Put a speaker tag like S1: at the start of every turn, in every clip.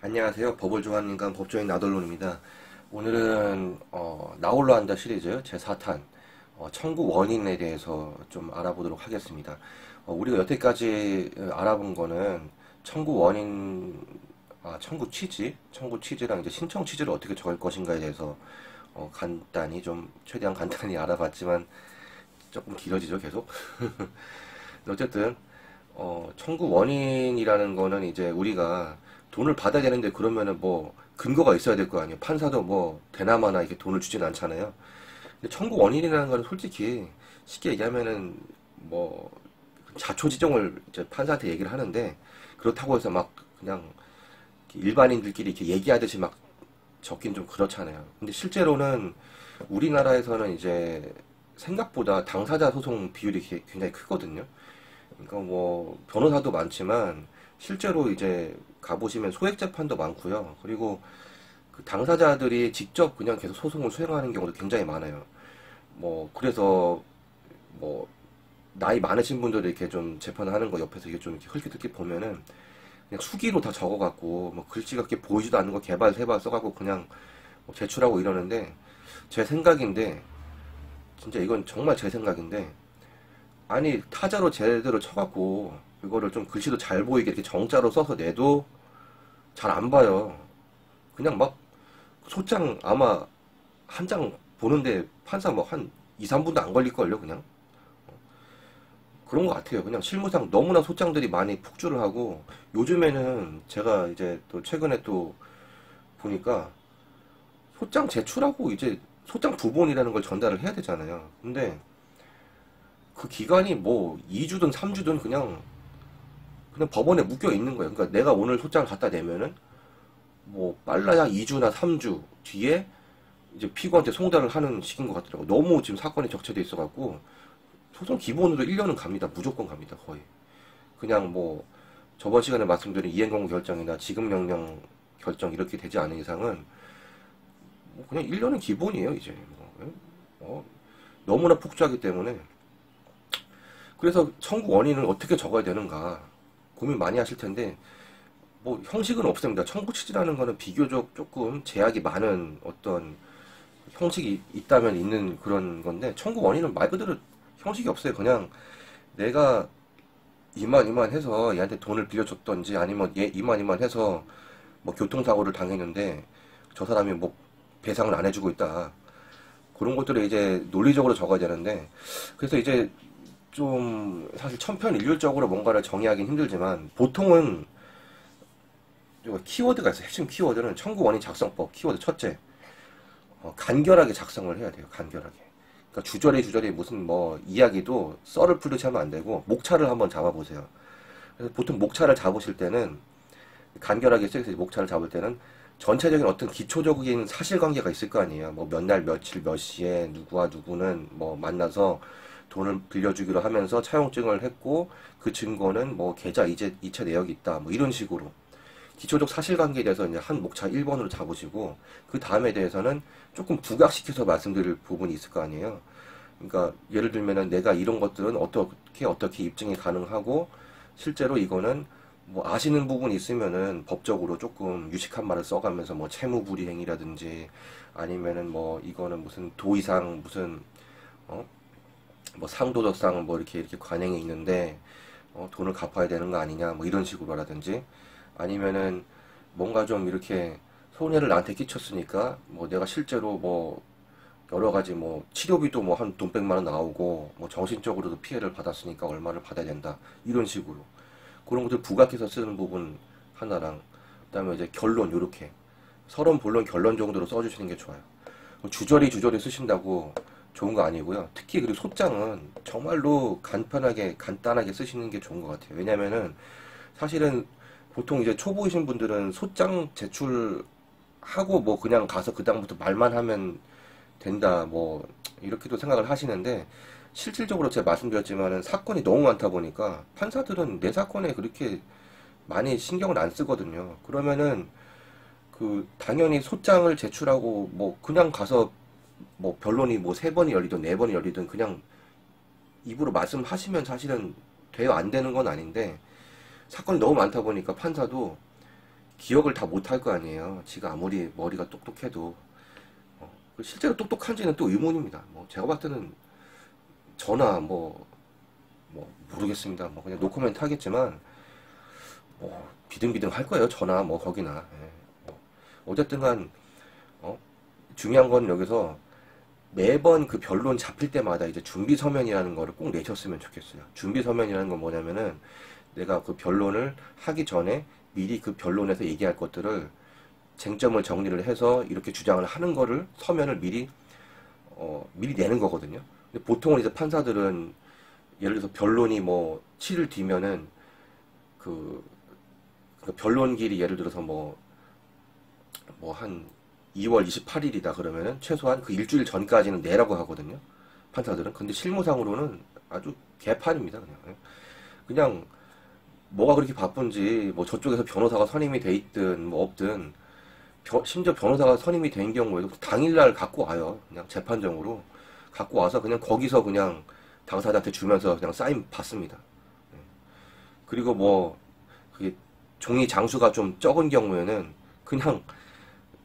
S1: 안녕하세요. 법을 좋아하는 인간 법조인 나돌론입니다. 오늘은 나홀로 한다 시리즈 제4탄 청구 원인에 대해서 좀 알아보도록 하겠습니다. 우리가 여태까지 알아본 거는 청구 원인, 청구 취지, 청구 취지랑 이제 신청 취지를 어떻게 정할 것인가에 대해서 간단히 좀 최대한 간단히 알아봤지만 조금 길어지죠, 계속. 어쨌든 청구 원인이라는 거는 이제 우리가 돈을 받아야 되는데 그러면은 뭐 근거가 있어야 될 거 아니에요. 판사도 뭐 대나마나 이렇게 돈을 주진 않잖아요. 근데 청구 원인이라는 거는 솔직히 쉽게 얘기하면은 뭐 자초지종을 이제 판사한테 얘기를 하는데 그렇다고 해서 막 그냥 일반인들끼리 이렇게 얘기하듯이 막 적긴 좀 그렇잖아요. 근데 실제로는 우리나라에서는 이제 생각보다 당사자 소송 비율이 굉장히 크거든요. 그러니까 뭐 변호사도 많지만 실제로 이제 가보시면 소액 재판도 많고요. 그리고 그 당사자들이 직접 그냥 계속 소송을 수행하는 경우도 굉장히 많아요. 뭐 그래서 뭐 나이 많으신 분들이 이렇게 좀 재판을 하는 거 옆에서 이게 좀 이렇게 흘낏흘낏 보면은 그냥 수기로 다 적어갖고 뭐 글씨가 그렇게 보이지도 않는 거 개발 세발 써갖고 그냥 뭐 제출하고 이러는데 제 생각인데 진짜 이건 정말 제 생각인데 아니 타자로 제대로 쳐갖고 그거를 좀 글씨도 잘 보이게 이렇게 정자로 써서 내도 잘 안 봐요. 그냥 막 소장 아마 한 장 보는데 판사 뭐 한 2, 3분도 안 걸릴걸요, 그냥. 그런 것 같아요. 그냥 실무상 너무나 소장들이 많이 폭주를 하고 요즘에는 제가 이제 또 최근에 또 보니까 소장 제출하고 이제 소장 부본이라는 걸 전달을 해야 되잖아요. 근데 그 기간이 뭐 2주든 3주든 그냥 법원에 묶여 있는 거예요. 그러니까 내가 오늘 소장을 갖다 내면은 뭐 빨라야 2주나 3주 뒤에 이제 피고한테 송달을 하는 식인 것 같더라고. 너무 지금 사건이 적체돼 있어갖고 소송 기본으로 1년은 갑니다. 무조건 갑니다. 거의. 그냥 뭐 저번 시간에 말씀드린 이행검고 결정이나 지급명령 결정 이렇게 되지 않은 이상은 뭐 그냥 1년은 기본이에요. 이제 너무나 폭주하기 때문에 그래서 청구 원인을 어떻게 적어야 되는가 고민 많이 하실 텐데 뭐 형식은 없습니다. 청구 취지라는 거는 비교적 조금 제약이 많은 어떤 형식이 있다면 있는 그런 건데 청구 원인은 말 그대로 형식이 없어요. 그냥 내가 이만 해서 얘한테 돈을 빌려줬던지 아니면 얘 이만 해서 뭐 교통사고를 당했는데 저 사람이 뭐 배상을 안 해주고 있다. 그런 것들을 이제 논리적으로 적어야 되는데 그래서 이제 좀 사실 천편일률적으로 뭔가를 정의하기는 힘들지만 보통은 키워드가 있어요. 핵심 키워드는 청구 원인 작성법 키워드 첫째 간결하게 작성을 해야 돼요. 간결하게. 그러니까 주저리 무슨 뭐 이야기도 썰을 풀듯이 하면 안 되고 목차를 한번 잡아보세요. 그래서 보통 목차를 잡으실 때는 간결하게 쓰여서 목차를 잡을 때는 전체적인 어떤 기초적인 사실관계가 있을 거 아니에요. 뭐 몇 날 며칠 몇 시에 누구와 누구는 뭐 만나서 돈을 빌려주기로 하면서 차용증을 했고 그 증거는 뭐 계좌 이체 내역이 있다. 뭐 이런 식으로 기초적 사실관계에 대해서 이제 한 목차 1번으로 잡으시고 그 다음에 대해서는 조금 부각시켜서 말씀드릴 부분이 있을 거 아니에요. 그러니까 예를 들면은 내가 이런 것들은 어떻게 입증이 가능하고 실제로 이거는 뭐 아시는 부분이 있으면은 법적으로 조금 유식한 말을 써가면서 뭐 채무불이행이라든지 아니면은 뭐 이거는 무슨 도의상 무슨 뭐 상도덕상 뭐 이렇게 관행이 있는데 돈을 갚아야 되는 거 아니냐 뭐 이런 식으로라든지 아니면은 뭔가 좀 이렇게 손해를 나한테 끼쳤으니까 뭐 내가 실제로 뭐 여러 가지 뭐 치료비도 뭐 한 돈 100만 원 나오고 뭐 정신적으로도 피해를 받았으니까 얼마를 받아야 된다 이런 식으로 그런 것들 부각해서 쓰는 부분 하나랑 그다음에 이제 결론 요렇게 서론 본론 결론 정도로 써주시는 게 좋아요. 주저리 쓰신다고 좋은 거 아니고요. 특히 그리고 소장은 정말로 간단하게 쓰시는 게 좋은 것 같아요. 왜냐면은 사실은 보통 이제 초보이신 분들은 소장 제출하고 뭐 그냥 가서 그다음부터 말만 하면 된다 뭐 이렇게도 생각을 하시는데 실질적으로 제가 말씀드렸지만은 사건이 너무 많다 보니까 판사들은 내 사건에 그렇게 많이 신경을 안 쓰거든요. 그러면은 그 당연히 소장을 제출하고 뭐 그냥 가서 뭐 변론이 뭐 3번이 열리든 4번이 열리든 그냥 입으로 말씀하시면 사실은 돼요. 안 되는 건 아닌데 사건이 너무 많다 보니까 판사도 기억을 다 못할 거 아니에요. 지가 아무리 머리가 똑똑해도. 실제로 똑똑한지는 또 의문입니다. 뭐 제가 봤을 때는 저나 뭐 모르겠습니다. 뭐 그냥 노코멘트 하겠지만 뭐 비등비등 할 거예요. 저나 뭐 거기나. 예. 어쨌든간 중요한 건 여기서 매번 그 변론 잡힐 때마다 이제 준비 서면이라는 거를 꼭 내셨으면 좋겠어요. 준비 서면이라는 건 뭐냐면은 내가 그 변론을 하기 전에 미리 그 변론에서 얘기할 것들을 쟁점을 정리를 해서 이렇게 주장을 하는 거를 서면을 미리 내는 거거든요. 근데 보통은 이제 판사들은 예를 들어서 변론이 뭐 7일 뒤면은 그 변론길이 예를 들어서 뭐 한 2월 28일이다 그러면은 최소한 그 일주일 전까지는 내라고 하거든요. 판사들은. 근데 실무상으로는 아주 개판입니다. 그냥 뭐가 그렇게 바쁜지 뭐 저쪽에서 변호사가 선임이 돼 있든 뭐 없든 심지어 변호사가 선임이 된 경우에도 당일날 갖고 와요. 그냥 재판정으로 갖고 와서 그냥 거기서 그냥 당사자한테 주면서 그냥 사인 받습니다. 그리고 뭐 그게 종이 장수가 좀 적은 경우에는 그냥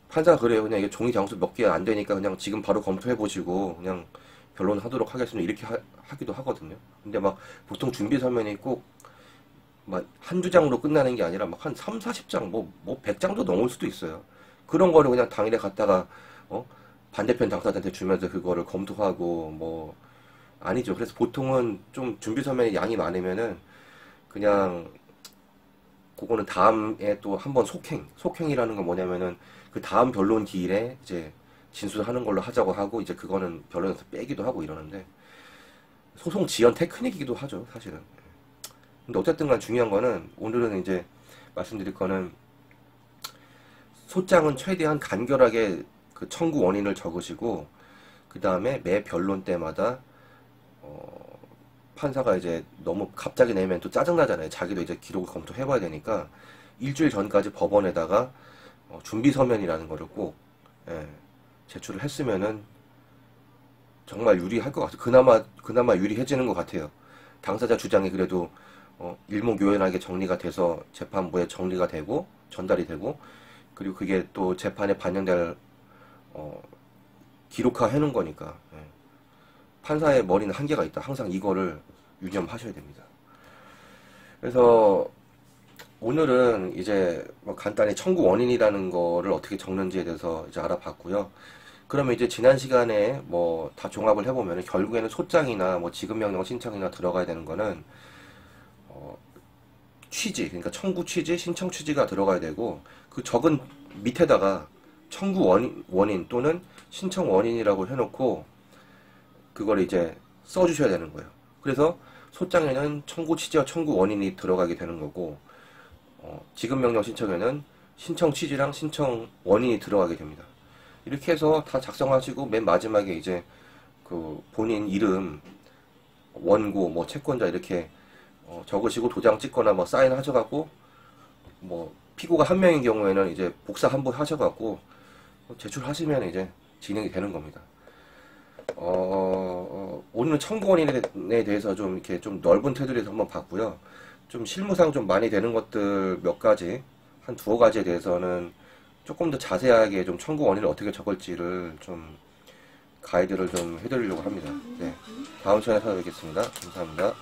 S1: 판사가 그래요. 그냥 이게 종이 장수 몇 개 안 되니까 그냥 지금 바로 검토해 보시고 그냥 변론하도록 하겠습니다. 이렇게 하기도 하거든요. 근데 막 보통 준비 서면이 꼭 막 한두 장으로 끝나는 게 아니라 막 한 3, 40장, 뭐 100장도 넘을 수도 있어요. 그런 거를 그냥 당일에 갖다가, 반대편 당사자한테 주면서 그거를 검토하고, 뭐, 아니죠. 그래서 보통은 좀 준비 서면이 양이 많으면은, 그냥, 그거는 다음에 또 한번 속행이라는 건 뭐냐면은, 그 다음 변론 기일에 이제 진술하는 걸로 하자고 하고, 이제 그거는 변론에서 빼기도 하고 이러는데, 소송 지연 테크닉이기도 하죠, 사실은. 근데 어쨌든 간 중요한 거는 오늘은 이제 말씀드릴 거는 소장은 최대한 간결하게 그 청구 원인을 적으시고 그 다음에 매 변론 때마다 판사가 이제 너무 갑자기 내면 또 짜증나잖아요. 자기도 이제 기록을 검토해봐야 되니까 일주일 전까지 법원에다가 준비 서면이라는 거를 꼭 제출을 했으면은 정말 유리할 것 같아요. 그나마 유리해지는 것 같아요. 당사자 주장이 그래도 일목요연하게 정리가 돼서 재판부에 정리가 되고 전달이 되고 그리고 그게 또 재판에 반영될 기록화 해놓은 거니까 판사의 머리는 한계가 있다. 항상 이거를 유념하셔야 됩니다. 그래서 오늘은 이제 뭐 간단히 청구 원인이라는 거를 어떻게 적는지에 대해서 이제 알아봤고요. 그러면 이제 지난 시간에 뭐 다 종합을 해보면 결국에는 소장이나 뭐 지급명령 신청이나 들어가야 되는 거는 취지, 그러니까 청구 취지, 신청 취지가 들어가야 되고 그 적은 밑에다가 청구 원인 또는 신청 원인이라고 해놓고 그걸 이제 써주셔야 되는 거예요. 그래서 소장에는 청구 취지와 청구 원인이 들어가게 되는 거고 지급명령 신청에는 신청 취지랑 신청 원인이 들어가게 됩니다. 이렇게 해서 다 작성하시고 맨 마지막에 이제 그 본인 이름, 원고, 뭐 채권자 이렇게 적으시고 도장 찍거나 뭐 사인 하셔갖고 뭐 피고가 한 명인 경우에는 이제 복사 한 번 하셔갖고 제출하시면 이제 진행이 되는 겁니다. 오늘은 청구 원인에 대해서 좀 이렇게 좀 넓은 테두리에서 한번 봤고요. 좀 실무상 좀 많이 되는 것들 몇 가지, 한 두어 가지에 대해서는 조금 더 자세하게 좀 청구 원인을 어떻게 적을지를 좀 가이드를 좀 해드리려고 합니다. 네. 다음 시간에 찾아뵙겠습니다. 감사합니다.